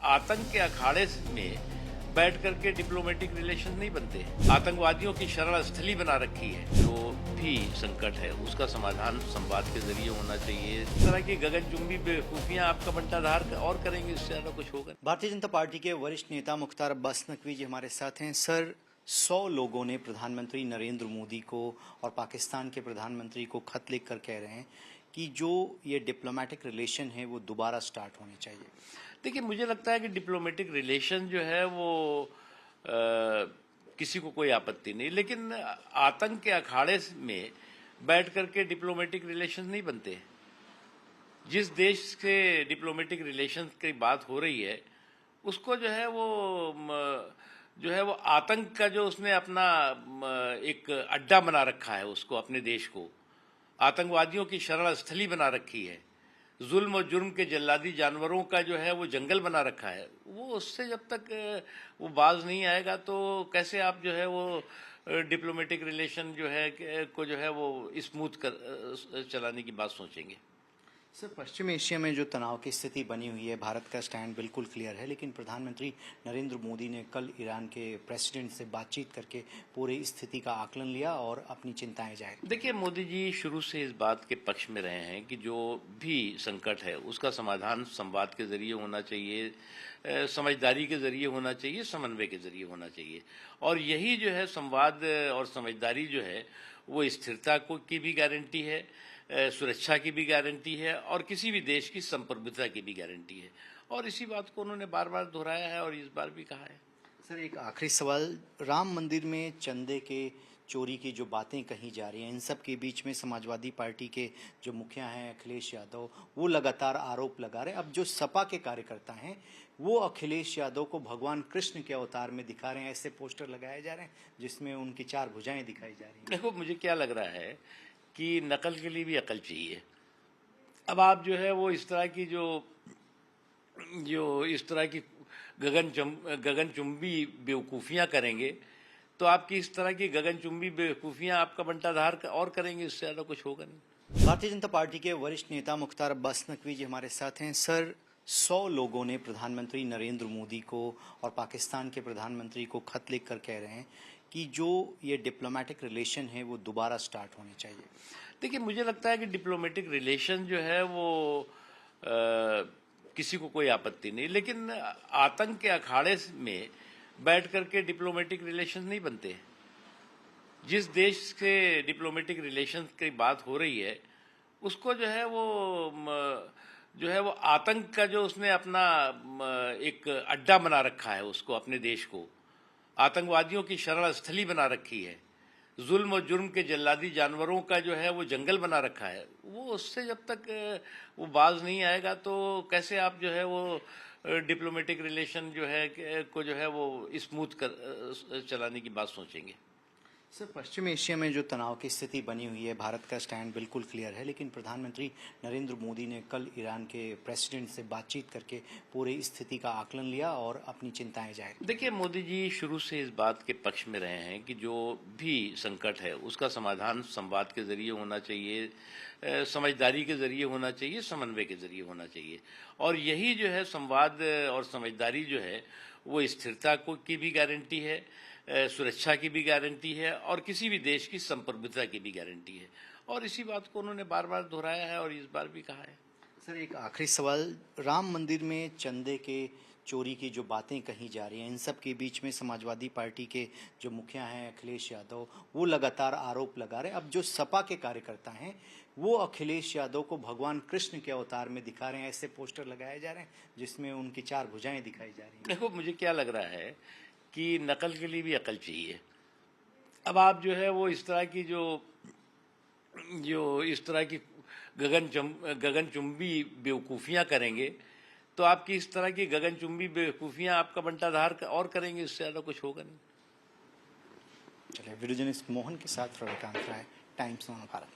आतंक के अखाड़े में बैठ करके डिप्लोमेटिक रिलेशन नहीं बनते। आतंकवादियों की शरण स्थली बना रखी है। जो भी संकट है उसका समाधान संवाद के जरिए होना चाहिए। इस तरह की गगनचुंबी बेवकूफियां आपका बंटाधार और करेंगे, इससे ज्यादा कुछ होगा। भारतीय जनता पार्टी के वरिष्ठ नेता मुख्तार अब्बास नकवी जी हमारे साथ हैं। सर, 100 लोगों ने प्रधानमंत्री नरेंद्र मोदी को और पाकिस्तान के प्रधानमंत्री को खत लिखकर कह रहे हैं कि जो ये डिप्लोमेटिक रिलेशन है वो दोबारा स्टार्ट होने चाहिए। देखिए, मुझे लगता है कि डिप्लोमेटिक रिलेशन जो है वो किसी को कोई आपत्ति नहीं, लेकिन आतंक के अखाड़े में बैठ करके डिप्लोमेटिक रिलेशन नहीं बनते। जिस देश से डिप्लोमेटिक रिलेशन की बात हो रही है उसको जो है वो आतंक का जो उसने अपना एक अड्डा बना रखा है, उसको अपने देश को आतंकवादियों की शरण स्थली बना रखी है। जुल्म और जुर्म के जल्लादी जानवरों का जो है वो जंगल बना रखा है। वो उससे जब तक वो बाज नहीं आएगा तो कैसे आप जो है वो डिप्लोमेटिक रिलेशन जो है को जो है वो स्मूथ कर चलाने की बात सोचेंगे। सर, पश्चिम एशिया में जो तनाव की स्थिति बनी हुई है, भारत का स्टैंड बिल्कुल क्लियर है, लेकिन प्रधानमंत्री नरेंद्र मोदी ने कल ईरान के प्रेसिडेंट से बातचीत करके पूरी स्थिति का आकलन लिया और अपनी चिंताएं जाहिर। देखिए, मोदी जी शुरू से इस बात के पक्ष में रहे हैं कि जो भी संकट है उसका समाधान संवाद के जरिए होना चाहिए, समझदारी के जरिए होना चाहिए, समन्वय के जरिए होना चाहिए। और यही जो है संवाद और समझदारी जो है वो स्थिरता को की भी गारंटी है, सुरक्षा की भी गारंटी है और किसी भी देश की संप्रभुता की भी गारंटी है। और इसी बात को उन्होंने बार बार दोहराया है और इस बार भी कहा है। सर, एक आखिरी सवाल, राम मंदिर में चंदे के चोरी की जो बातें कही जा रही हैं, इन सब के बीच में समाजवादी पार्टी के जो मुखिया हैं अखिलेश यादव, वो लगातार आरोप लगा रहे हैं। अब जो सपा के कार्यकर्ता हैं वो अखिलेश यादव को भगवान कृष्ण के अवतार में दिखा रहे हैं। ऐसे पोस्टर लगाए जा रहे हैं जिसमें उनकी 4 भुजाएं दिखाई जा रही हैं। देखो, मुझे क्या लग रहा है कि नकल के लिए भी अकल चाहिए। अब आप जो है वो इस तरह की जो इस तरह की गगनचुंबी बेवकूफ़ियाँ करेंगे तो आपकी इस तरह की गगनचुंबी बेवकूफ़ियाँ आपका बंटाधार और करेंगे, इससे ज़्यादा कुछ होगा नहीं। भारतीय जनता पार्टी के वरिष्ठ नेता मुख्तार अब्बास नकवी जी हमारे साथ हैं। सर, 100 लोगों ने प्रधानमंत्री नरेंद्र मोदी को और पाकिस्तान के प्रधानमंत्री को खत लिखकर कह रहे हैं कि जो ये डिप्लोमेटिक रिलेशन है वो दोबारा स्टार्ट होने चाहिए। देखिए, मुझे लगता है कि डिप्लोमेटिक रिलेशन जो है वो किसी को कोई आपत्ति नहीं, लेकिन आतंक के अखाड़े में बैठ करके डिप्लोमेटिक रिलेशन नहीं बनते। जिस देश से डिप्लोमेटिक रिलेशन की बात हो रही है उसको जो है वो आतंक का जो उसने अपना एक अड्डा बना रखा है, उसको अपने देश को आतंकवादियों की शरण स्थली बना रखी है। जुल्म और जुर्म के जल्लादी जानवरों का जो है वो जंगल बना रखा है। वो उससे जब तक वो बाज नहीं आएगा तो कैसे आप जो है वो डिप्लोमेटिक रिलेशन जो है को जो है वो स्मूथ कर चलाने की बात सोचेंगे। सर, पश्चिम एशिया में जो तनाव की स्थिति बनी हुई है, भारत का स्टैंड बिल्कुल क्लियर है, लेकिन प्रधानमंत्री नरेंद्र मोदी ने कल ईरान के प्रेसिडेंट से बातचीत करके पूरी स्थिति का आकलन लिया और अपनी चिंताएं जाहिर। देखिए, मोदी जी शुरू से इस बात के पक्ष में रहे हैं कि जो भी संकट है उसका समाधान संवाद के जरिए होना चाहिए, समझदारी के जरिए होना चाहिए, समन्वय के जरिए होना चाहिए। और यही जो है संवाद और समझदारी जो है वो स्थिरता को की भी गारंटी है, सुरक्षा की भी गारंटी है और किसी भी देश की संप्रभुता की भी गारंटी है। और इसी बात को उन्होंने बार बार दोहराया है और इस बार भी कहा है। सर, एक आखिरी सवाल, राम मंदिर में चंदे के चोरी की जो बातें कही जा रही हैं, इन सब के बीच में समाजवादी पार्टी के जो मुखिया हैं अखिलेश यादव, वो लगातार आरोप लगा रहे हैं। अब जो सपा के कार्यकर्ता हैं वो अखिलेश यादव को भगवान कृष्ण के अवतार में दिखा रहे हैं। ऐसे पोस्टर लगाए जा रहे हैं जिसमें उनकी 4 भुजाएं दिखाई जा रही हैं। देखो, मुझे क्या लग रहा है कि नकल के लिए भी अकल चाहिए। अब आप जो है वो इस तरह की इस तरह की गगनचुंबी बेवकूफ़ियाँ करेंगे तो आपकी इस तरह की गगनचुंबी बेवकूफ़ियाँ आपका बंटाधार और करेंगे, इससे ज़्यादा कुछ होगा नहीं। चलिए, वीडियो जर्नलिस्ट मोहन के साथ रविकांत राय, टाइम्स ऑफ भारत।